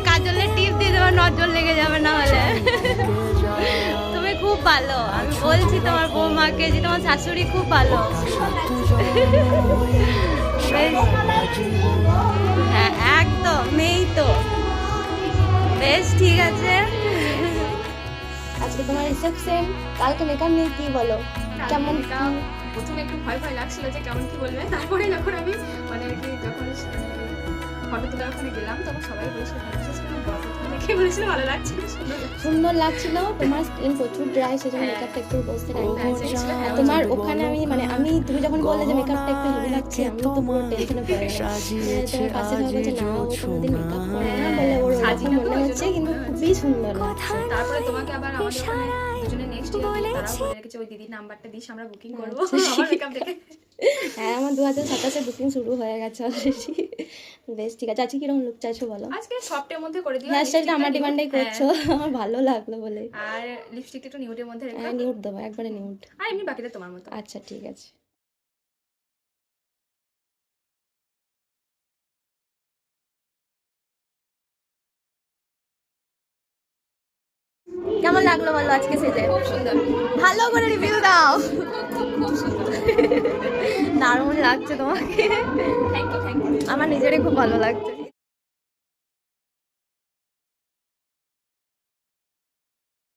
কাজলের টিপ দিয়ে দেওয়ার নজর লেগে যাবে না হলে। তুমি খুব ভালো, আমি বলছি তোমার বৌমাকে যে তোমার শাশুড়ি খুব ভালো। হ্যাঁ একদম নেই তো, বেশ ঠিক আছে। আজকে তোমার রিসেপশন, কালকে মেকআপ নিয়ে কি বলো, কেমন? প্রথমে একটু ভয় ভয় লাগছিল যে কেমন কি বলবে, তারপরে যখন আমি মানে আর কি যখন ফটো তোলার ওখানে গেলাম তখন সবাই বলেছিল দেখে বলেছিল ভালো লাগছে, সুন্দর লাগছিল। তোমার স্কিন প্রচুর ড্রাই, সেজন্য মেকআপটা একটু বসতে টাইম লাগছে। তোমার ওখানে আমি মানে তুমি যখন বললে যে মেকআপটা একটু হেভি লাগছে, আমি তো পুরো টেনশনে পড়ে গেলাম। তোমার পাশে ধরে বলছে না ও কোনোদিন মেকআপ করে না, বলে ওর ওরকম মনে হচ্ছে কিন্তু খুবই সুন্দর লাগছে। তারপরে তোমাকে আবার আমাদের ওখানে দুজনে নেক্সট ইয়ার তারাও বলে রেখেছে ওই দিদির নাম্বারটা দিস, আমরা বুকিং করবো আমার মেকআপ দেখে। হ্যাঁ আমার 2027-এ বুকিং শুরু হয়ে গেছে অলরেডি। বেশ ঠিক আছে। আজকে কিরকম লুক চাইছো বলো? আজকে সফটের মধ্যে করে দিও, হেয়ারস্টাইলটা আমার ডিমান্ডেই করছো, আমার ভালো লাগলো বলে। আর লিপস্টিকটা একটু নিউডের মধ্যে রেখো। হ্যাঁ নিউড দেবো, একবারে নিউড। আর এমনি বাকিটা তোমার মতো। আচ্ছা ঠিক আছে। কেমন লাগলো বলো আজকে সেজে? খুব সুন্দর, ভালো করে রিভিউ দাও। খুব সুন্দর। দারুণ লাগছে তোমাকে, থ্যাংক ইউ। আমার নিজেরই খুব ভালো লাগছে।